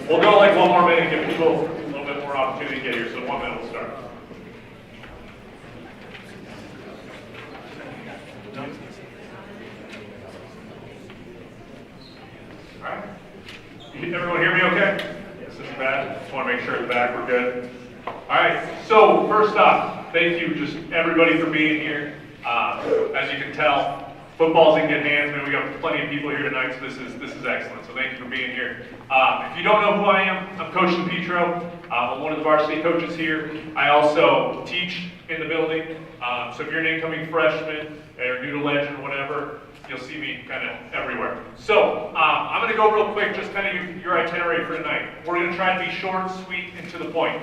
We'll go like one more minute, give people a little bit more opportunity to get here, so 1 minute will start. All right. Everyone hear me okay? Yes, this is bad. Just want to make sure at the back we're good. All right, so first off, thank you just everybody for being here. As you can tell, football's in good hands, man. We got plenty of people here tonight, so this is excellent. So thank you for being here. If you don't know who I am, I'm Coach DePietro. I'm one of the varsity coaches here. I also teach in the building. So if you're an incoming freshman or new to Legend or whatever, you'll see me kind of everywhere. So I'm going to go real quick, just kind of your itinerary for tonight. We're going to try to be short, sweet, and to the point.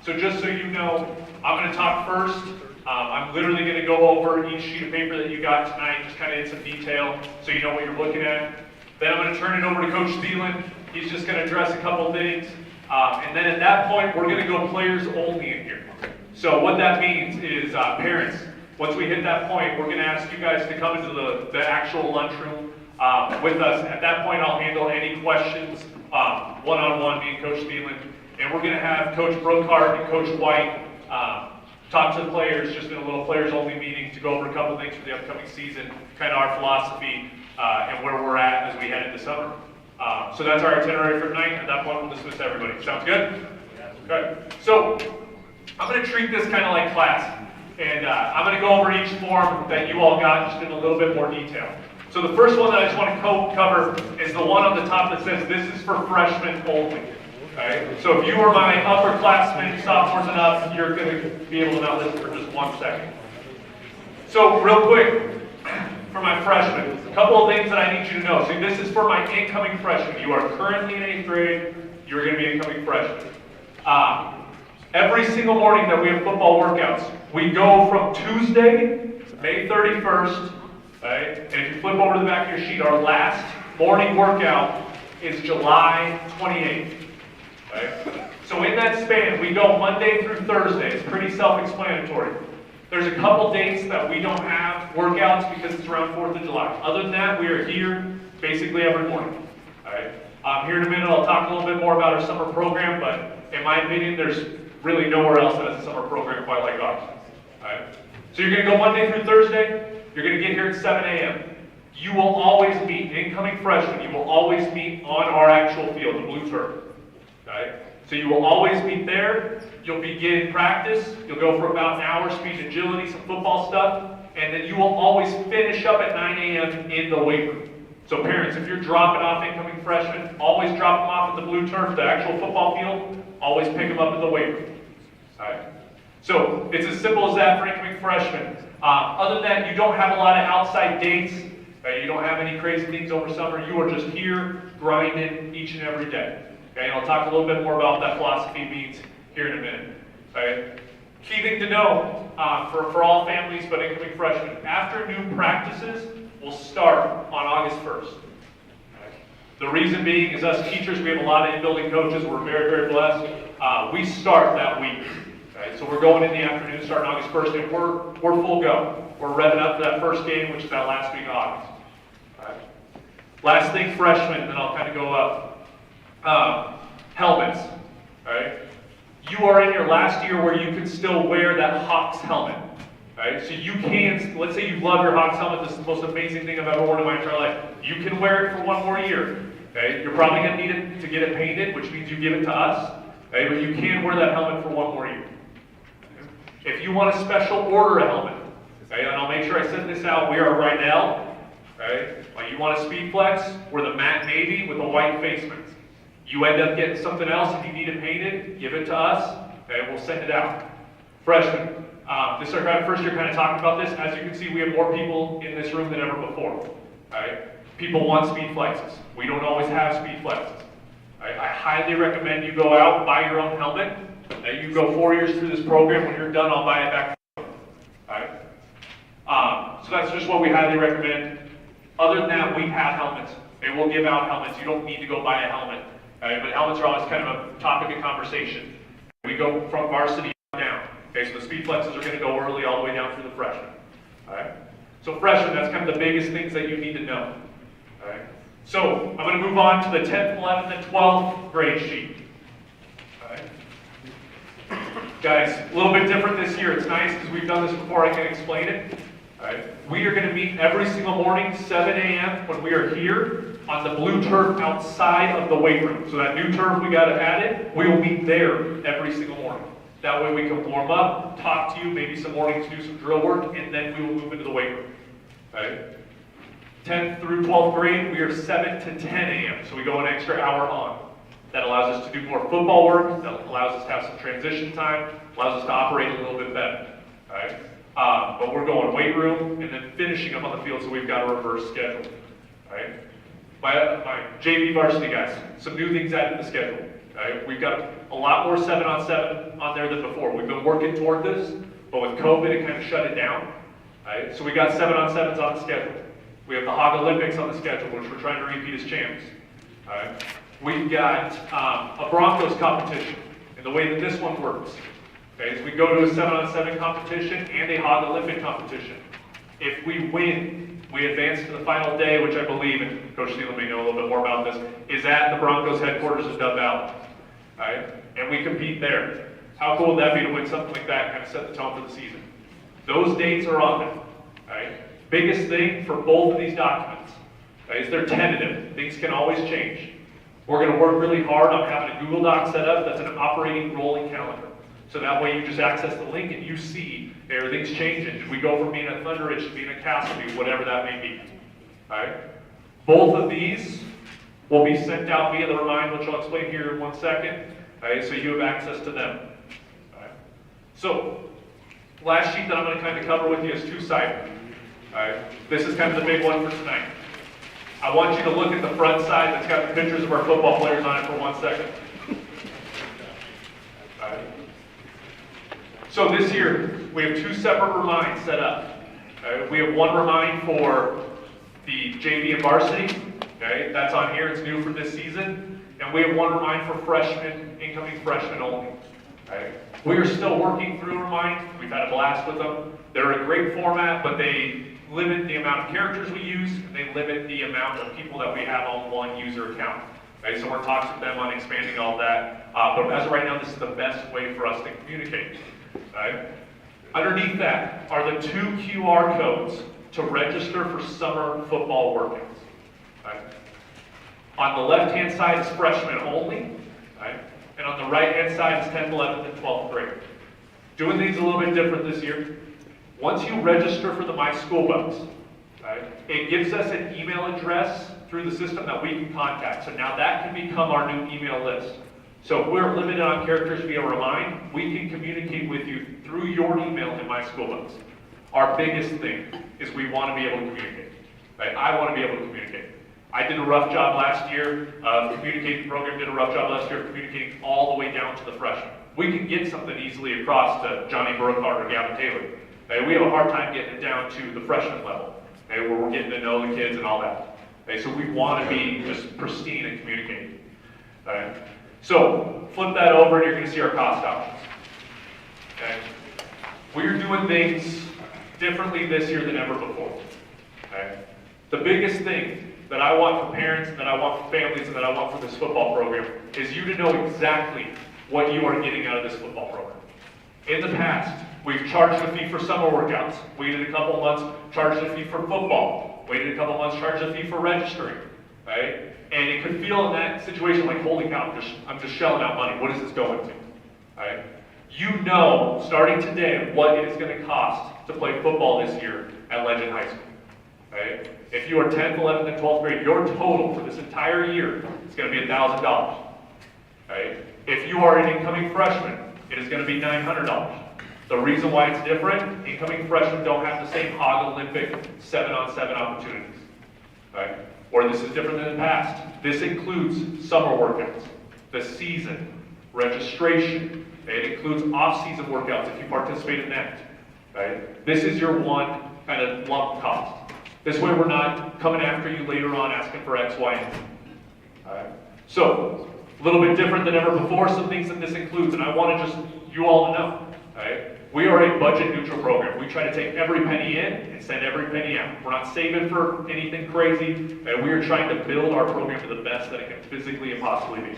So just so you know, I'm going to talk first. I'm literally going to go over each sheet of paper that you got tonight, just kind of in some detail, so you know what you're looking at. Then I'm going to turn it over to Coach Thielen. He's just going to address a couple things. And then at that point, we're going to go players only in here. So what that means is parents, once we hit that point, we're going to ask you guys to come into the actual lunchroom with us. At that point, I'll handle any questions one-on-one, me and Coach Thielen. And we're going to have Coach Brookhart and Coach White talk to the players just in a little players-only meeting to go over a couple things for the upcoming season, kind of our philosophy and where we're at as we head into summer. So that's our itinerary for tonight. At that point, we'll dismiss everybody. Sounds good? Okay. So I'm going to treat this kind of like class. And I'm going to go over each form that you all got just in a little bit more detail. So the first one that I just want to cover is the one on the top that says this is for freshmen only. Okay? So if you are my upperclassmen, sophomores and up, you're going to be able to not listen for just 1 second. So real quick, for my freshmen, a couple of things that I need you to know. So this is for my incoming freshmen. You are currently in 8th grade. You're going to be incoming freshmen. Every single morning that we have football workouts, we go from Tuesday, May 31st, right? And if you flip over to the back of your sheet, our last morning workout is July 28th. Right? So in that span, we go Monday through Thursday. It's pretty self-explanatory. There's a couple dates that we don't have workouts because it's around 4th of July. Other than that, we are here basically every morning. All right? Here in a minute, I'll talk a little bit more about our summer program, but in my opinion, there's really nowhere else that has a summer program quite like ours. All right? So you're going to go Monday through Thursday. You're going to get here at 7 a.m. You will always meet, incoming freshmen, you will always meet on our actual field, the blue turf. Okay? So you will always meet there. You'll begin practice. You'll go for about an hour, speed agility, some football stuff. And then you will always finish up at 9 a.m. in the weight room. So parents, if you're dropping off incoming freshmen, always drop them off at the blue turf, the actual football field. Always pick them up at the weight room. All right? So it's as simple as that for incoming freshmen. Other than that, you don't have a lot of outside dates. You don't have any crazy things over summer. You are just here grinding each and every day. Okay, and I'll talk a little bit more about what that philosophy means here in a minute. Okay? Key thing to know for all families but incoming freshmen, after new practices will start on August 1st. Okay? The reason being is us teachers, we have a lot of in-building coaches. We're very, very blessed. We start that week. Okay? So we're going in the afternoon starting August 1st, and we're full go. We're revving up for that first game, which is that last week of August. All right? Last thing, freshmen, then I'll kind of go up. Helmets, right? You are in your last year where you can still wear that Hawks helmet, right? So you can, let's say you love your Hawks helmet, this is the most amazing thing I've ever worn in my entire life. You can wear it for 1 more year, okay? You're probably gonna need it to get it painted, which means you give it to us, okay? But you can wear that helmet for 1 more year. Okay? If you want a special order helmet, okay, and I'll make sure I send this out, we are Rydell, okay? Like you want a Speed Flex, we're the matte navy with a white face mask. You end up getting something else, if you need it painted, give it to us, okay, we'll send it out. Freshmen, this is our kind of first year kind of talking about this. As you can see, we have more people in this room than ever before, right? People want Speed Flexes. We don't always have Speed Flexes. Right? I highly recommend you go out, buy your own helmet. Now you go 4 years through this program, when you're done, I'll buy it back. Right? So that's just what we highly recommend. Other than that, we have helmets. They will give out helmets. You don't need to go buy a helmet. But helmets are always kind of a topic of conversation. We go from varsity down. Okay, so the Speed Flexes are going to go early all the way down through the freshmen. All right. So freshmen, that's kind of the biggest things that you need to know. All right. So I'm going to move on to the 10th, 11th, and 12th grade sheet. All right. Guys, a little bit different this year. It's nice because we've done this before. I can explain it. All right. We are going to meet every single morning, 7 a.m. when we are here on the blue turf outside of the weight room. So that new turf we got added, we will meet there every single morning. That way we can warm up, talk to you, maybe some mornings do some drill work, and then we will move into the weight room. All right. 10th through 12th grade, we are 7 to 10 a.m. So we go an extra hour on. That allows us to do more football work, that allows us to have some transition time, allows us to operate a little bit better. All right. But we're going weight room and then finishing up on the field, so we've got a reverse schedule. All right. My JV varsity guys, some new things added to the schedule. All right. We've got a lot more 7-on-7 on there than before. We've been working toward this, but with COVID, it kind of shut it down. All right. So we got 7-on-7s on the schedule. We have the Hog Olympics on the schedule, which we're trying to repeat as champs. All right. We've got a Broncos competition, and the way that this one works, okay, is we go to a 7-on-7 competition and a Hog Olympic competition. If we win, we advance to the final day, which I believe, and Coach Thielen may know a little bit more about this, is at the Broncos headquarters of Dove Valley. All right. And we compete there. How cool would that be to win something like that and kind of set the tone for the season? Those dates are on there. All right. Biggest thing for both of these documents, okay, is they're tentative. Things can always change. We're going to work really hard on having a Google Doc set up that's an operating rolling calendar. So that way you just access the link and you see everything's changing. Did we go from being at Thunder Ridge to being at Castleview, whatever that may be. All right. Both of these will be sent out via the Remind, which I'll explain here in 1 second. All right, so you have access to them. All right. So last sheet that I'm going to kind of cover with you is two-sided. All right. This is kind of the big one for tonight. I want you to look at the front side that's got the pictures of our football players on it for 1 second. All right. So this year, we have two separate reminds set up. All right. We have one remind for the JV and varsity. Okay. That's on here. It's new for this season. And we have one remind for freshmen, incoming freshmen only. All right. We are still working through Remind. We've had a blast with them. They're a great format, but they limit the amount of characters we use, and they limit the amount of people that we have on one user account. Okay, so we're in talks with them on expanding all that. But as of right now, this is the best way for us to communicate. Right? Underneath that are the 2 QR codes to register for summer football workouts. Right? On the left-hand side is freshmen only. Right? And on the right-hand side is 10th, 11th, and 12th grade. Doing things a little bit different this year. Once you register for the My School Bucks, right, it gives us an email address through the system that we can contact. So now that can become our new email list. So if we're limited on characters via Remind, we can communicate with you through your email in My School Bucks. Our biggest thing is we want to be able to communicate. Right? I want to be able to communicate. I did a rough job last year of communicating. The program did a rough job last year of communicating all the way down to the freshmen. We can get something easily across to Johnny Burkhardt or Gavin Taylor. Okay? We have a hard time getting it down to the freshman level, okay, where we're getting to know the kids and all that. Okay? So we want to be just pristine and communicating. Okay? So flip that over and you're going to see our cost options. Okay? We're doing things differently this year than ever before. Okay? The biggest thing that I want for parents, and that I want for families, and that I want for this football program is you to know exactly what you are getting out of this football program. In the past, we've charged a fee for summer workouts. Waited a couple months, charged a fee for football. Waited a couple months, charged a fee for registering. Right? And it could feel in that situation like, holy cow, I'm just shelling out money. What is this going to? Right? You know, starting today, what it is going to cost to play football this year at Legend High School. Right? If you are 10th, 11th, and 12th grade, your total for this entire year is going to be $1,000. Right? If you are an incoming freshman, it is going to be $900. The reason why it's different, incoming freshmen don't have the same Hog Olympic 7-on-7 opportunities. Right? Or this is different than the past. This includes summer workouts, the season, registration. It includes off-season workouts if you participate in that. Right? This is your one kind of lump cost. This way we're not coming after you later on asking for X, Y, and Z. All right? So, a little bit different than ever before, some things that this includes, and I want to just you all to know. All right? We are a budget neutral program. We try to take every penny in and send every penny out. We're not saving for anything crazy, and we are trying to build our program to the best that it can physically and possibly be.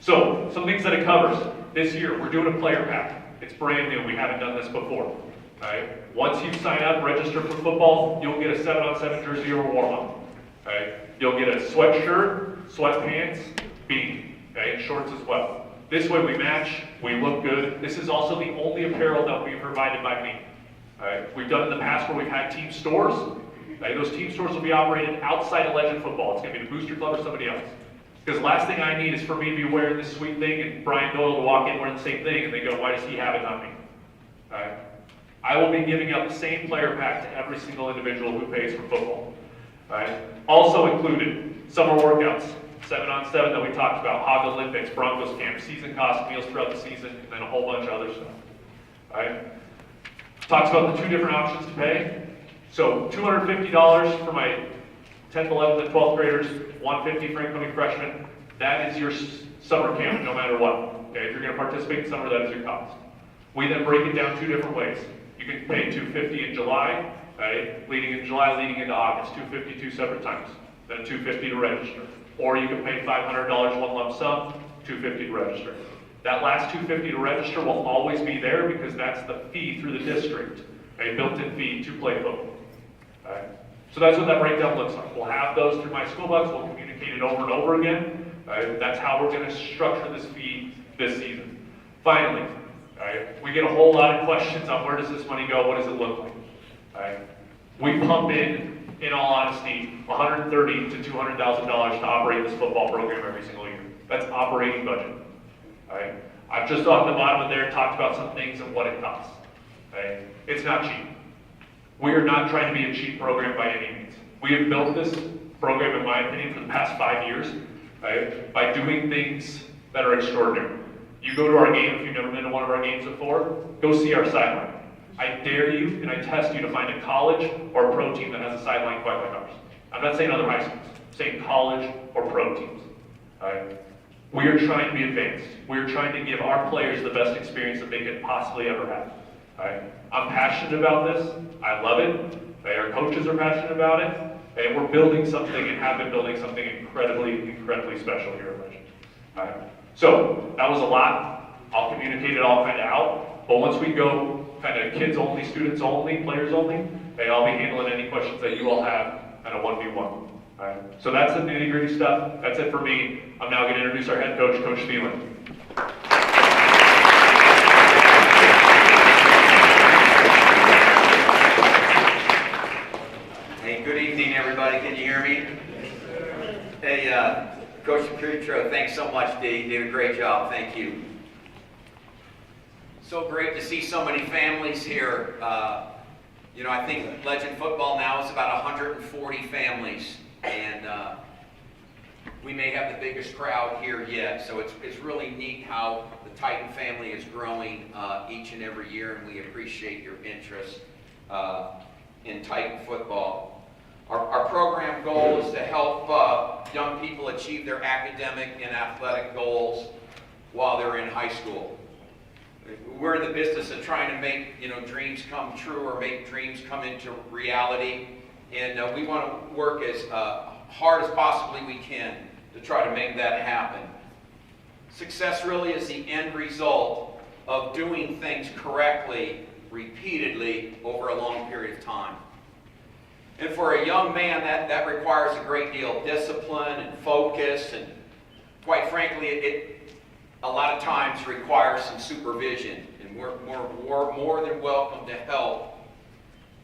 So, some things that it covers. This year, we're doing a player pack. It's brand new, we haven't done this before. Right? Once you sign up, register for football, you'll get a 7-on-7 jersey or a warm-up. Okay? You'll get a sweatshirt, sweatpants, beanie, okay? And shorts as well. This way we match, we look good. This is also the only apparel that will be provided by me. Right? We've done it in the past where we've had team stores. Right? Those team stores will be operated outside of Legend Football. It's going to be the Booster Club or somebody else. Because the last thing I need is for me to be wearing this sweet thing and Brian Doyle to walk in wearing the same thing and they go, why does he have it, not me? Right? I will be giving out the same player pack to every single individual who pays for football. Right? Also included, summer workouts, 7-on-7 that we talked about, Hog Olympics, Broncos camp, season cost, meals throughout the season, and then a whole bunch of other stuff. Right? Talks about the two different options to pay. So $250 for my 10th, 11th, and 12th graders, $150 for incoming freshmen. That is your summer camp, no matter what. Okay? If you're going to participate in summer, that is your cost. We then break it down two different ways. You can pay $250 in July, right? Leading in July, leading into August, $250 two separate times. Then $250 to register. Or you can pay $500 one lump sum, $250 to register. That last $250 to register will always be there because that's the fee through the district, a built-in fee to play football. Right? So that's what that breakdown looks like. We'll have those through my school bucks. We'll communicate it over and over again. Right? That's how we're going to structure this fee this season. Finally, right, we get a whole lot of questions on where does this money go, what does it look like. Right? We pump in all honesty, $130,000 to $200,000 to operate this football program every single year. That's operating budget. Right? I've just on the bottom of there talked about some things and what it costs. Right? It's not cheap. We are not trying to be a cheap program by any means. We have built this program, in my opinion, for the past 5 years, right, by doing things that are extraordinary. You go to our game, if you've never been to one of our games before, go see our sideline. I dare you and I test you to find a college or a pro team that has a sideline quite like ours. I'm not saying other high schools, I'm saying college or pro teams. Right? We are trying to be advanced. We are trying to give our players the best experience that they could possibly ever have. Right? I'm passionate about this. I love it. Our coaches are passionate about it. And we're building something and have been building something incredibly, incredibly special here at Legend. Right? So that was a lot. I'll communicate it all kind of out. But once we go kind of kids only, students only, players only, I'll be handling any questions that you all have at a 1v1. Right? So that's the nitty gritty stuff. That's it for me. I'm now going to introduce our head coach, Coach Thielen. Hey, good evening, everybody. Can you hear me? Hey, Coach Petro, thanks so much, D. You did a great job. Thank you. So great to see so many families here. You know, I think Legend Football now is about 140 families, and we may have the biggest crowd here yet. So it's really neat how the Titan family is growing each and every year, and we appreciate your interest in Titan football. Our program goal is to help young people achieve their academic and athletic goals while they're in high school. We're in the business of trying to make dreams come true or make dreams come into reality, and we want to work as hard as possibly we can to try to make that happen. Success really is the end result of doing things correctly, repeatedly, over a long period of time. And for a young man, that requires a great deal of discipline and focus, and quite frankly, it a lot of times requires some supervision, and we're more than welcome to help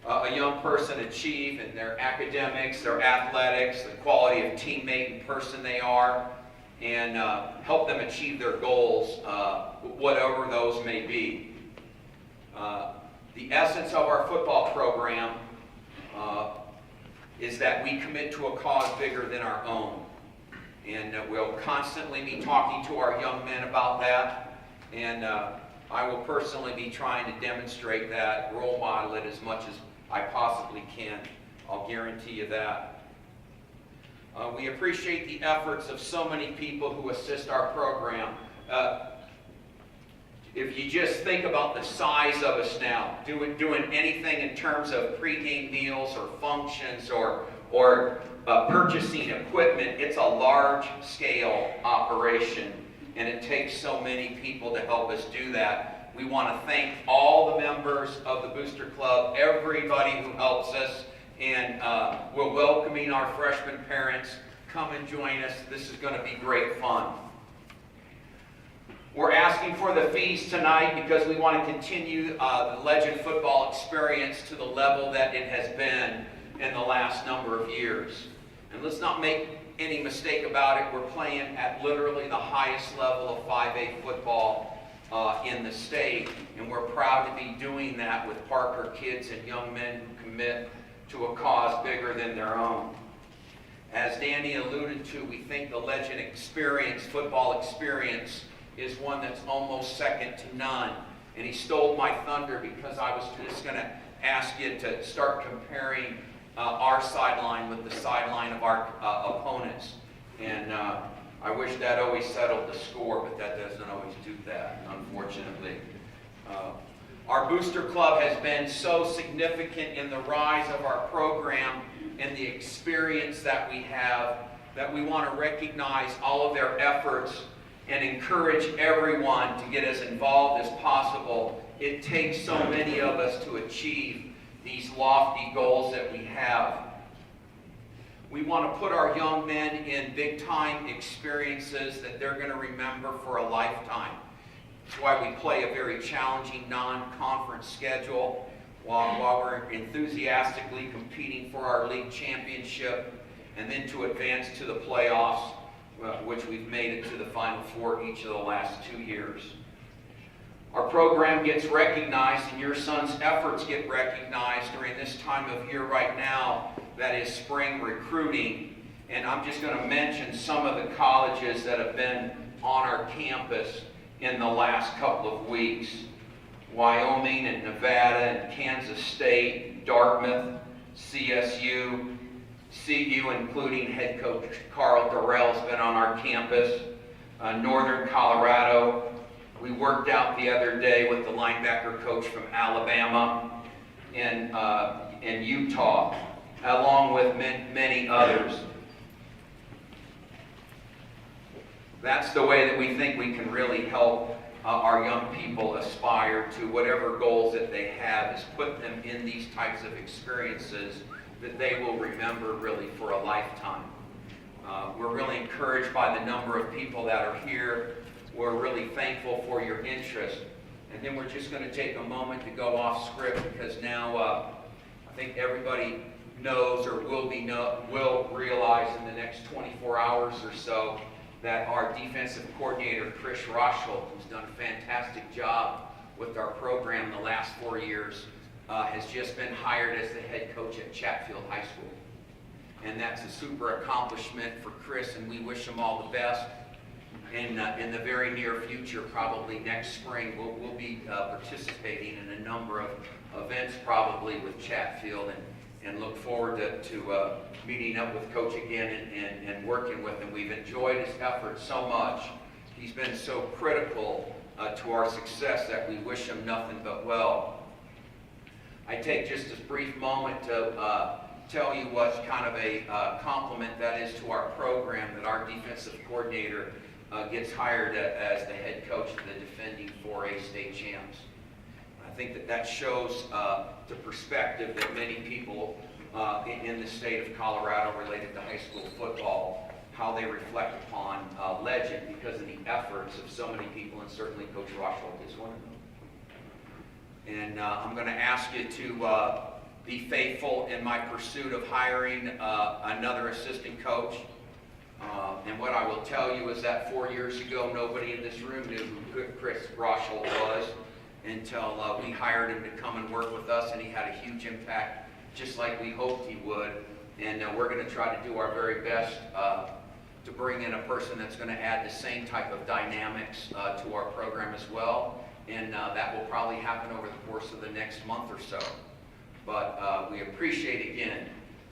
a young person achieve in their academics, their athletics, the quality of teammate and person they are, and help them achieve their goals, whatever those may be. The essence of our football program is that we commit to a cause bigger than our own. And we'll constantly be talking to our young men about that. And I will personally be trying to demonstrate that, role model it as much as I possibly can. I'll guarantee you that. We appreciate the efforts of so many people who assist our program. If you just think about the size of us now, doing anything in terms of pregame meals or functions or purchasing equipment. It's a large-scale operation, and it takes so many people to help us do that. We want to thank all the members of the Booster Club, everybody who helps us, and we're welcoming our freshman parents. Come and join us. This is going to be great fun. We're asking for the fees tonight because we want to continue the Legend football experience to the level that it has been in the last number of years. And let's not make any mistake about it. We're playing at literally the highest level of 5A football in the state, and we're proud to be doing that with Parker kids and young men who commit to a cause bigger than their own. As Danny alluded to, we think the Legend experience, football experience, is one that's almost second to none. And he stole my thunder because I was just going to ask you to start comparing our sideline with the sideline of our opponents. And I wish that always settled the score, but that doesn't always do that, unfortunately. Our Booster Club has been so significant in the rise of our program and the experience that we have that we want to recognize all of their efforts and encourage everyone to get as involved as possible. It takes so many of us to achieve these lofty goals that we have. We want to put our young men in big-time experiences that they're going to remember for a lifetime. That's why we play a very challenging non-conference schedule while we're enthusiastically competing for our league championship and then to advance to the playoffs, which we've made it to the Final Four each of the last 2 years. Our program gets recognized, and your son's efforts get recognized during this time of year right now, that is spring recruiting. And I'm just going to mention some of the colleges that have been on our campus in the last couple of weeks. Wyoming and Nevada and Kansas State, Dartmouth, CSU, CU, including head coach Carl Durrell's been on our campus. Northern Colorado. We worked out the other day with the linebacker coach from Alabama and Utah, along with many others. That's the way that we think we can really help our young people aspire to whatever goals that they have, is put them in these types of experiences that they will remember really for a lifetime. We're really encouraged by the number of people that are here. We're really thankful for your interest. And then we're just going to take a moment to go off script because now I think everybody knows or will realize in the next 24 hours or so that our defensive coordinator, Chris Rochel, who's done a fantastic job with our program the last 4 years, has just been hired as the head coach at Chatfield High School. And that's a super accomplishment for Chris, and we wish him all the best. In the very near future, probably next spring, we'll be participating in a number of events probably with Chatfield, and look forward to meeting up with Coach again and working with him. We've enjoyed his efforts so much. He's been so critical to our success that we wish him nothing but well. I take just this brief moment to tell you what kind of a compliment that is to our program, that our defensive coordinator gets hired as the head coach of the defending 4A state champs. I think that shows the perspective that many people in the state of Colorado related to high school football, how they reflect upon Legend because of the efforts of so many people, and certainly Coach Rochel is one of them. And I'm going to ask you to be faithful in my pursuit of hiring another assistant coach. And what I will tell you is that 4 years ago, nobody in this room knew who Chris Rochel was until we hired him to come and work with us, and he had a huge impact, just like we hoped he would. And we're going to try to do our very best to bring in a person that's going to add the same type of dynamics to our program as well. And that will probably happen over the course of the next month or so. But we appreciate, again,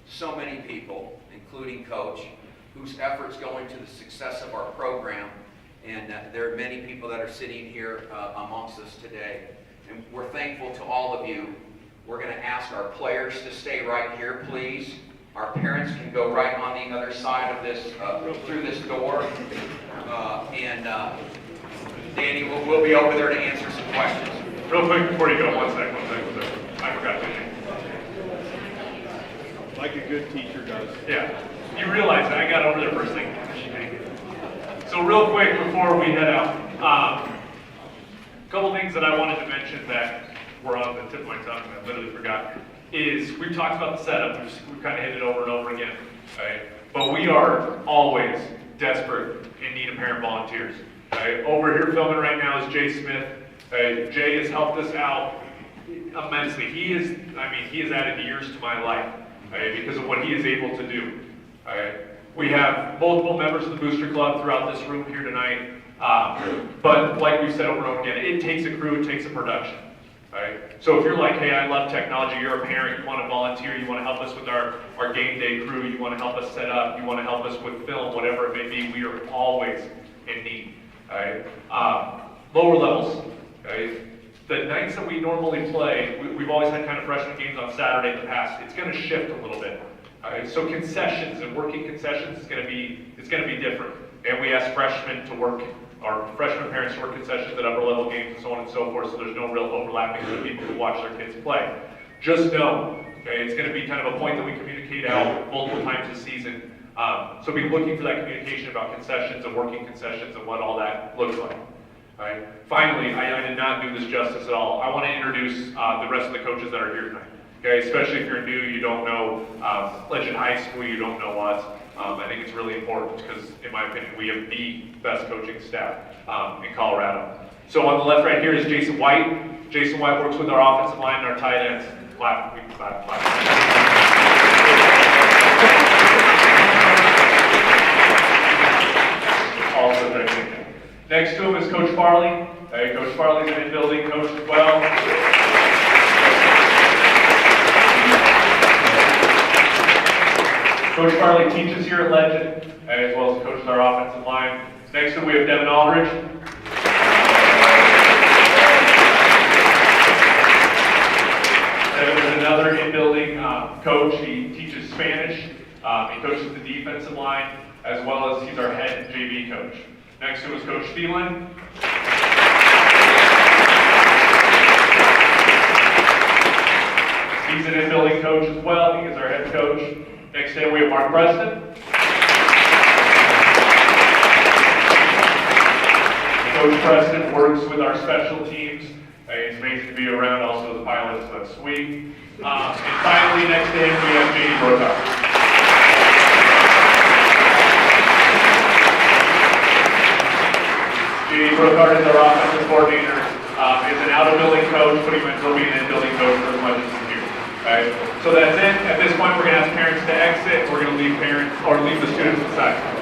so many people, including Coach, whose efforts go into the success of our program. And there are many people that are sitting here amongst us today. And we're thankful to all of you. We're going to ask our players to stay right here, please. Our parents can go right on the other side of this, through this door. Danny, we'll be over there to answer some questions. Real quick before you go, one second. I forgot to name. Like a good teacher does. Yeah, you realize that I got over there first thing. So real quick before we head out, a couple things that I wanted to mention that were on the tip of my tongue and I literally forgot is we've talked about the setup. We've kind of hit it over and over again, right? But we are always desperate in need of parent volunteers. Right? Over here filming right now is Jay Smith. Jay has helped us out immensely. He has added years to my life because of what he is able to do. We have multiple members of the Booster Club throughout this room here tonight. But like we've said over and over again, it takes a crew, it takes a production. So if you're like, hey, I love technology, you're a parent, you want to volunteer, you want to help us with our game day crew, you want to help us set up, you want to help us with film, whatever it may be, we are always in need. Lower levels. The nights that we normally play, we've always had kind of freshman games on Saturday in the past. It's going to shift a little bit. So concessions and working concessions is going to be different. And we ask freshmen to work, our freshman parents to work concessions at upper level games and so on and so forth. So there's no real overlapping with people who watch their kids play. Just know, it's going to be kind of a point that we communicate out multiple times this season. So be looking for that communication about concessions and working concessions and what all that looks like. Right. Finally, I did not do this justice at all. I want to introduce the rest of the coaches that are here tonight. Okay, especially if you're new, you don't know Legend High School, you don't know us. I think it's really important because, in my opinion, we have the best coaching staff in Colorado. So on the left right here is Jason White. Jason White works with our offensive line and our tight ends. Clap, we can clap. Also very good. Next to him is Coach Farley. Coach Farley's an in-building coach as well. Coach Farley teaches here at Legend, as well as coaches our offensive line. Next to him we have Devin Aldridge. Devin is another in-building coach. He teaches Spanish. He coaches the defensive line, as well as he's our head JV coach. Next to him is Coach Thielen. He's an in-building coach as well. He is our head coach. Next to him we have Mark Preston. Coach Preston works with our special teams. It's amazing to be around also the pilots, so that's sweet. And finally, next to him we have J.D. Brookhart. J.D. Brookhart is our offensive coordinator, is an out-of-building coach, but he will be an in-building coach for as much as he's here. Right? So that's it. At this point, we're going to ask parents to exit. We're going to leave the students inside.